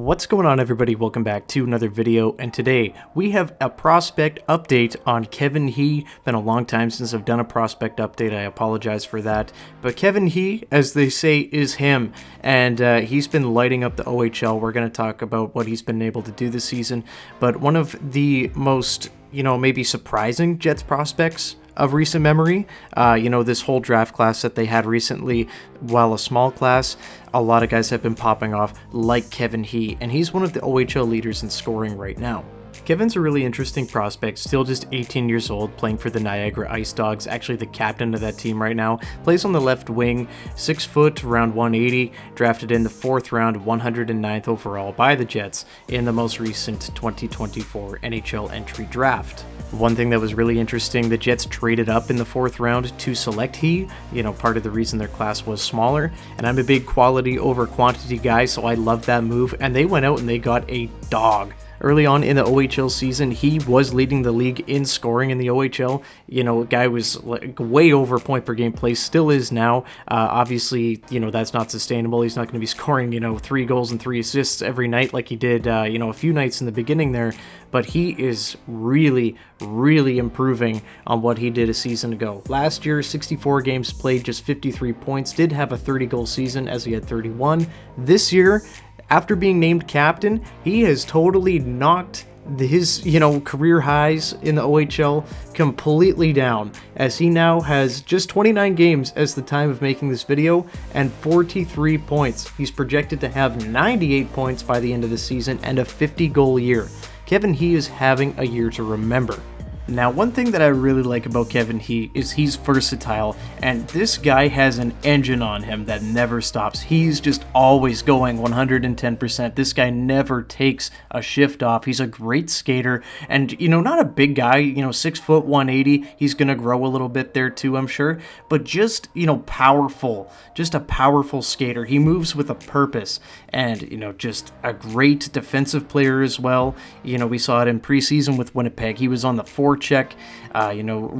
What's going on, everybody? Welcome back to another video, and today we have a prospect update on Kevin He. Been a long time since I've done a prospect update. I apologize for that, but Kevin He, as they say, is him, and he's been lighting up the OHL. We're going to talk about what he's been able to do this season, but one of the most, maybe surprising Jets prospects of recent memory, this whole draft class that they had recently, while a small class, a lot of guys have been popping off like Kevin He, and he's one of the OHL leaders in scoring right now. Kevin's a really interesting prospect, still just 18 years old, playing for the Niagara Ice Dogs, actually the captain of that team right now. Plays on the left wing, 6 foot, around 180, drafted in the 4th round, 109th overall by the Jets in the most recent 2024 NHL entry draft. One thing that was really interesting, the Jets traded up in the 4th round to select He, part of the reason their class was smaller, and I'm a big quality over quantity guy, so I love that move, and they went out and they got a dog. Early on in the OHL season, he was leading the league in scoring in the OHL. A guy was way over point per game play, still is now. Obviously, that's not sustainable. He's not going to be scoring, 3 goals and 3 assists every night like he did, a few nights in the beginning there. But he is really, really improving on what he did a season ago. Last year, 64 games played, just 53 points, did have a 30-goal season as he had 31. This year, after being named captain, he has totally knocked his, career highs in the OHL completely down, as he now has just 29 games as the time of making this video and 43 points. He's projected to have 98 points by the end of the season and a 50-goal year. Kevin He is having a year to remember. Now, one thing that I really like about Kevin He is he's versatile, and this guy has an engine on him that never stops. He's just always going 110%. This guy never takes a shift off. He's a great skater, and, not a big guy, 6 foot, 180. He's going to grow a little bit there too, I'm sure, but just, powerful, just a powerful skater. He moves with a purpose, and, just a great defensive player as well. We saw it in preseason with Winnipeg. He was on the forecheck,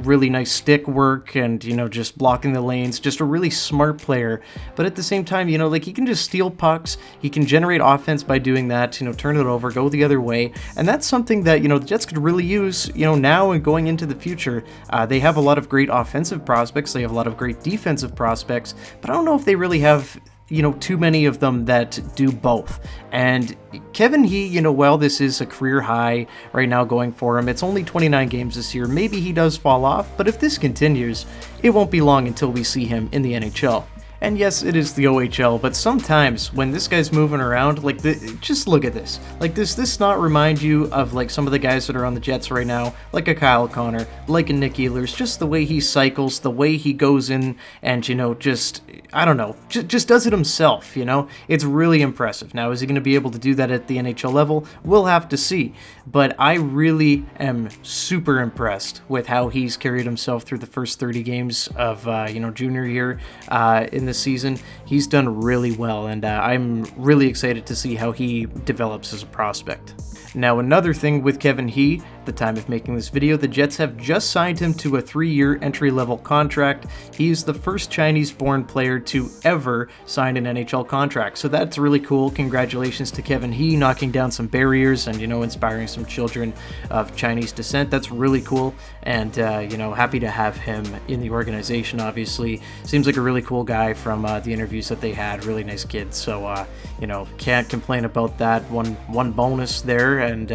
really nice stick work and, just blocking the lanes, just a really smart player. But at the same time, he can just steal pucks. He can generate offense by doing that, turn it over, go the other way. And that's something that, the Jets could really use, now and going into the future. They have a lot of great offensive prospects. They have a lot of great defensive prospects, but I don't know if they really have too many of them that do both. And Kevin He, while this is a career high right now going for him, it's only 29 games this year. Maybe he does fall off, but if this continues, it won't be long until we see him in the NHL. And yes, it is the OHL, but sometimes when this guy's moving around, just look at this. Does this not remind you of, some of the guys that are on the Jets right now? Like a Kyle Connor, like a Nick Ehlers, just the way he cycles, the way he goes in and, just does it himself, It's really impressive. Now, is he going to be able to do that at the NHL level? We'll have to see. But I really am super impressed with how he's carried himself through the first 30 games of, junior year in this season. He's done really well, and I'm really excited to see how he develops as a prospect. Now, another thing with Kevin He, at the time of making this video, the Jets have just signed him to a 3-year entry-level contract. He's the first Chinese-born player to ever sign an NHL contract, so that's really cool. Congratulations to Kevin He, knocking down some barriers and, inspiring some children of Chinese descent. That's really cool, and, happy to have him in the organization, obviously. Seems like a really cool guy from the interviews that they had. Really nice kid, so, can't complain about that. One bonus there, and,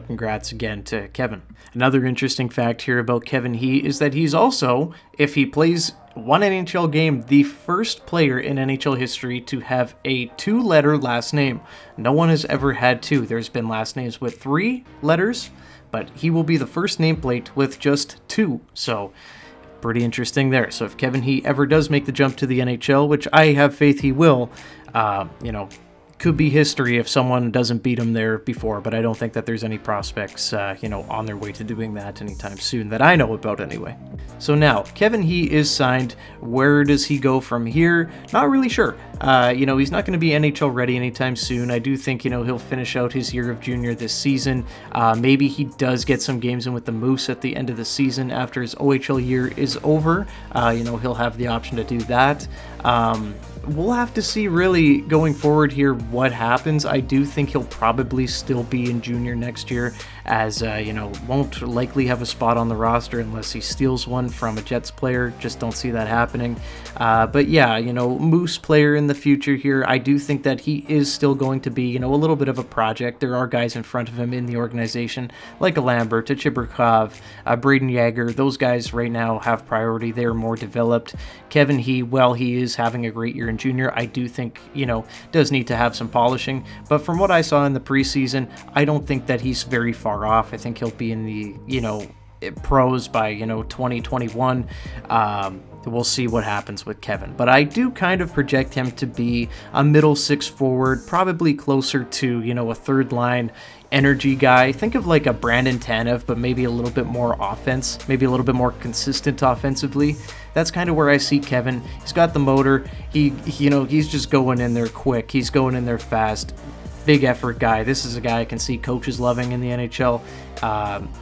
congrats again to Kevin. Another interesting fact here about Kevin He is that he's also, if he plays one NHL game, the first player in NHL history to have a 2-letter last name. No one has ever had 2. There's been last names with 3 letters, but he will be the first nameplate with just 2. So pretty interesting there. So if Kevin He ever does make the jump to the NHL, which I have faith he will, could be history if someone doesn't beat him there before, but I don't think that there's any prospects, on their way to doing that anytime soon that I know about anyway. So now, Kevin He is signed. Where does he go from here? Not really sure. He's not going to be NHL ready anytime soon. I do think, he'll finish out his year of junior this season. Maybe he does get some games in with the Moose at the end of the season after his OHL year is over. He'll have the option to do that. we'll have to see really going forward here what happens. I do think he'll probably still be in junior next year, as won't likely have a spot on the roster unless he steals one from a Jets player. Just don't see that happening. But yeah, Moose player in the future here. I do think that he is still going to be, a little bit of a project. There are guys in front of him in the organization, like a Lambert, a Chibrikov, Braden Yager. Those guys right now have priority. They're more developed. Kevin He, while he is having a great year in junior, I do think, does need to have some polishing. But from what I saw in the preseason, I don't think that he's very far off. I think he'll be in the, pros by, 2021. We'll see what happens with Kevin. But I do kind of project him to be a middle six forward, probably closer to, a third line energy guy. Think of like a Brandon Tanev, but maybe a little bit more offense, maybe a little bit more consistent offensively. That's kind of where I see Kevin. He's got the motor. He's just going in there quick. He's going in there fast. Big effort guy. This is a guy I can see coaches loving in the NHL.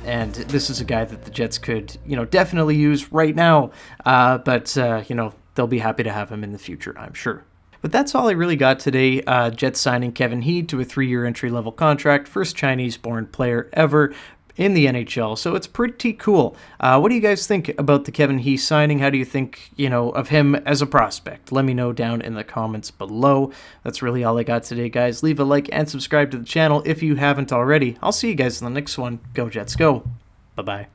And this is a guy that the Jets could, definitely use right now. But they'll be happy to have him in the future, I'm sure. But that's all I really got today. Jets signing Kevin He to a 3-year entry-level contract, first Chinese-born player ever in the NHL, so it's pretty cool. What do you guys think about the Kevin He signing? How do you think, of him as a prospect? Let me know down in the comments below. That's really all I got today, guys. Leave a like and subscribe to the channel if you haven't already. I'll see you guys in the next one. Go Jets, go. Bye-bye.